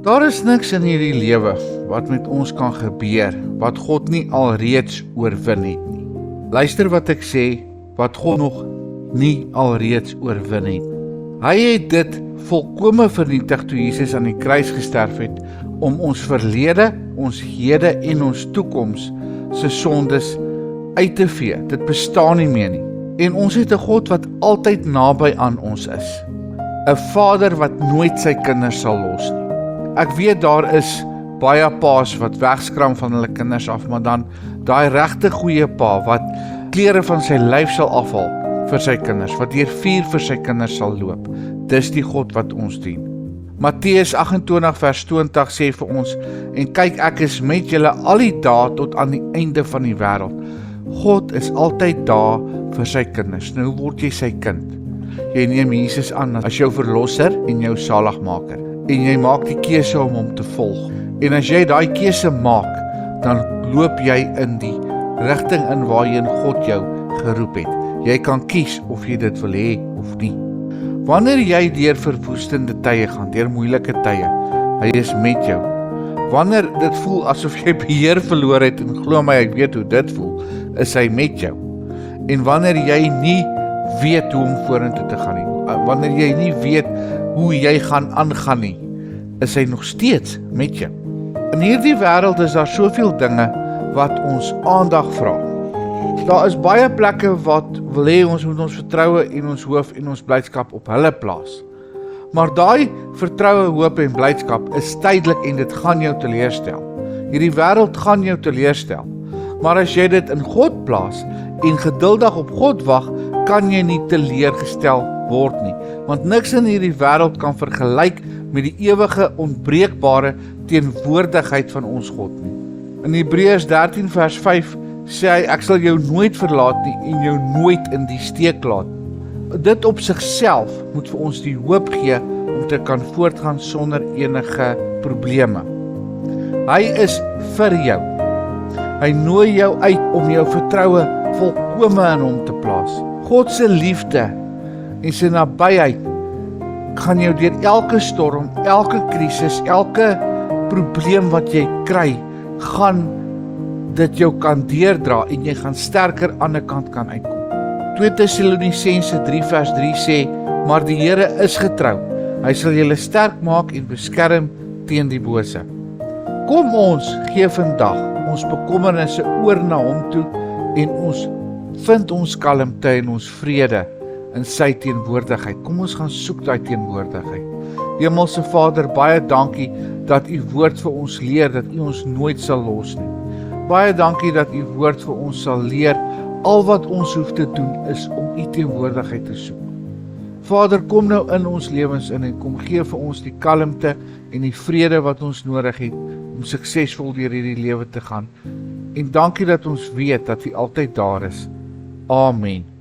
Daar is niks in hierdie lewe wat met ons kan gebeur, wat God nie alreeds oorwin het nie. Luister wat ek sê, wat God nog nie alreeds oorwin het. Hy het dit volkome vernietig toe Jesus aan die kruis gesterf het, om ons verlede, ons hede en ons toekoms se sondes uit te vee. Dit bestaan nie meer nie. En ons het 'n God wat altyd naby aan ons is. 'n Vader wat nooit sy kinders sal los nie. Ek weet daar is baie paas wat wegskram van hulle kinders af, maar dan daai regte goeie pa wat klere van sy lyf sal afhaal vir sy kinders, wat deur vuur vir sy kinders sal loop. Dis die God wat ons dien. Matteus 28 vers 20 sê vir ons, en kyk, ek is met julle al die dae tot aan die einde van die wêreld. God is altyd daar vir sy kinders. Nou word jy sy kind. Jy neem Jesus aan as jou verlosser en jou saligmaker. En jy maak die keuse om hom te volg. En as jy daai keuse maak, dan loop jy in die rigting in waarheen God jou geroep het. Jy kan kies of jy dit wil hê of nie. Wanneer jy deur verwoestende tye gaan, deur moeilike tye, hy is met jou. Wanneer dit voel asof jy beheer verloor het, en glo my, ek weet hoe dit voel, is hy met jou. En wanneer jy nie weet hoe om vorentoe te gaan nie, wanneer jy nie weet hoe jy gaan aangaan nie, is hy nog steeds met jou. In hierdie wêreld is daar soveel dinge wat ons aandag vra. Daar is baie plekke wat wil hê ons moet ons vertroue en ons hoof en ons blydskap op hulle plaas. Maar daai vertroue, hoop en blydskap is tydelik en dit gaan jou teleurstel. Hierdie wêreld gaan jou teleurstel. Maar as jy dit in God plaas en geduldig op God wag, kan jy nie teleurgestel word nie. Want niks in hierdie wêreld kan vergelyk met die ewige, onbreekbare teenwoordigheid van ons God nie. In Hebreërs 13 vers 5 sê hy, ek sal jou nooit verlaat nie en jou nooit in die steek laat. Dit op sigself moet vir ons die hoop gee om te kan voortgaan sonder enige probleme. Hy is vir jou. Hy nooi jou uit om jou vertroue volkome in hom te plaas. God se liefde en sy nabyheid gaan jou deur elke storm, elke krisis, elke probleem wat jy kry, gaan dit jou kan deurdra en jy gaan sterker aan die kant kan uitkom. 2 Tessalonisense 3 vers 3 sê, maar die Here is getrou. Hy sal julle sterk maak en beskerm teen die bose. Kom ons gee vandag ons bekommernisse oor na hom toe en ons vind ons kalmte en ons vrede in sy teenwoordigheid. Kom ons gaan soek daai teenwoordigheid. Hemelse Vader, baie dankie dat u woord vir ons leer dat u ons nooit sal los nie. Baie dankie dat u woord vir ons sal leer, al wat ons hoef te doen is om u teenwoordigheid te soek. Vader, kom nou in ons lewens in en kom gee vir ons die kalmte en die vrede wat ons nodig het om suksesvol deur hierdie lewe te gaan. En dankie dat ons weet dat u altyd daar is. Amen.